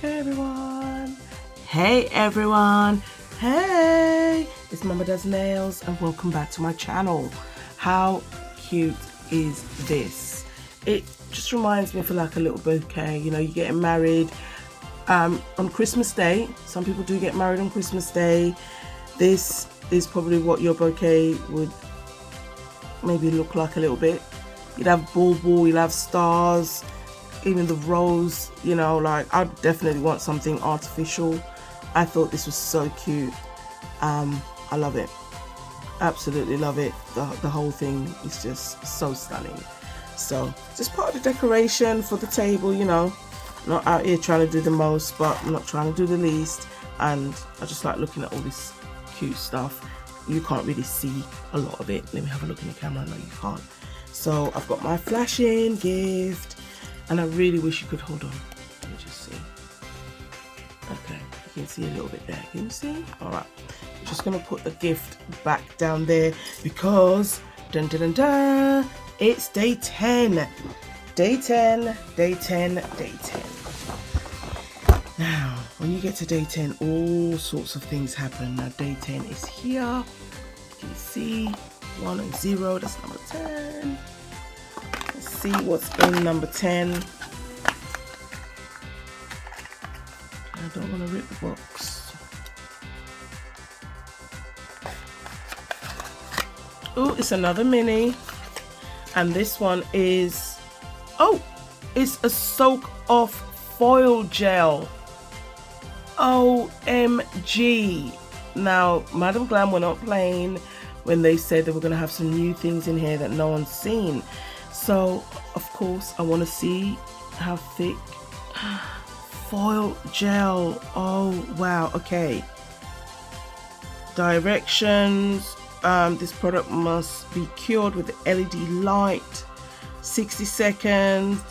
Hey everyone. Hey everyone. Hey, it's Mama Does Nails and welcome back to my channel. How cute is this? It just reminds me of like a little bouquet. You know, you're getting married on Christmas Day. Some people do get married on Christmas Day. This is probably what your bouquet would maybe look like a little bit. You'd have bulbul, you'd have stars, even the rose, you know, like I definitely want something artificial. I thought this was so cute. I love it. Absolutely love it. The whole thing is just so stunning. So just part of the decoration for the table, you know. Not out here trying to do the most, but I'm not trying to do the least. And I just like looking at all this cute stuff. You can't really see a lot of it. Let me have a look in the camera. No, you can't. So I've got my flashing gift, and I really wish you could hold on. Let me just see. Okay, you can see a little bit there. Can you see? All right. I'm just gonna put the gift back down there because dun dun dun dun. It's day 10. Day 10. Day 10. Day 10. Now, when you get to day 10, all sorts of things happen. Now, day 10 is here. You can see 1 and 0. That's number 10. Let's see what's in number 10. I don't want to rip the box. Oh, it's another mini. And this one is, oh, it's a soak off foil gel. OMG. Now, Madam Glam were not playing when they said they were going to have some new things in here that no one's seen. So, of course, I want to see how thick. Foil gel. Oh, wow. Okay. Directions. This product must be cured with LED light. 60 seconds.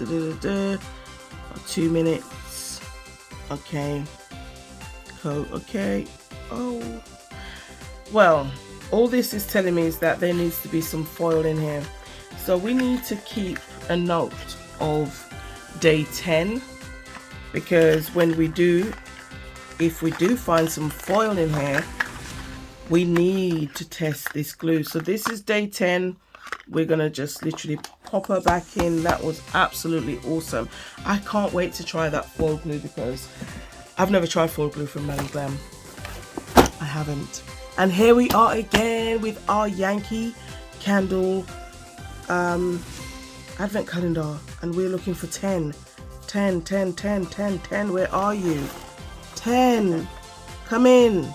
2 minutes. Okay. Okay. Oh. Well, all this is telling me is that there needs to be some foil in here. So we need to keep a note of day 10, because when we do, if we do find some foil in here, we need to test this glue. So this is day 10. We're gonna just literally pop her back in. That was absolutely awesome. I can't wait to try that foil glue because I've never tried foil glue from Madam Glam. I haven't. And here we are again with our Yankee Candle advent calendar, and we're looking for 10. 10, 10, 10, 10, 10. Where are you? 10. Come in.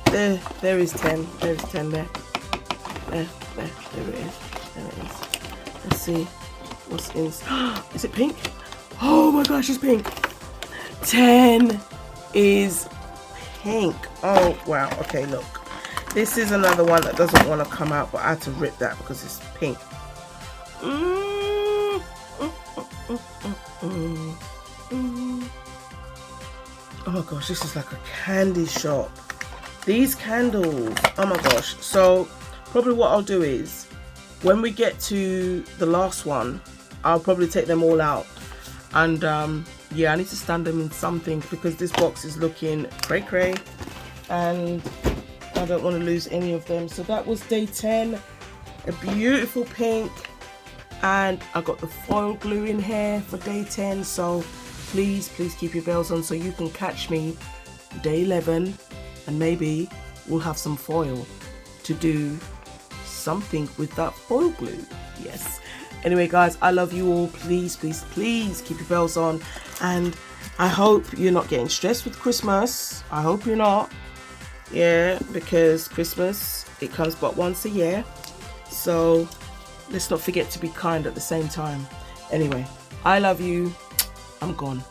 There is 10. There's 10 there. There it is. There it is. Let's see what's in. Is it pink? Oh my gosh, it's pink. 10 is pink. Oh wow. Okay, look. This is another one that doesn't want to come out, but I had to rip that because it's pink. Oh my gosh, this is like a candy shop. These candles, oh my gosh. So probably what I'll do is when we get to the last one, I'll probably take them all out, and yeah, I need to stand them in something because this box is looking cray cray and I don't want to lose any of them. So that was day 10, a beautiful pink, and I got the foil glue in here for day 10. So please keep your bells on so you can catch me day 11, and maybe we'll have some foil to do something with that foil glue. Yes. Anyway guys, I love you all. Please keep your bells on, and I hope you're not getting stressed with Christmas. I hope you're not. Yeah, because Christmas, it comes but once a year, so let's not forget to be kind at the same time. Anyway, I love you. I'm gone.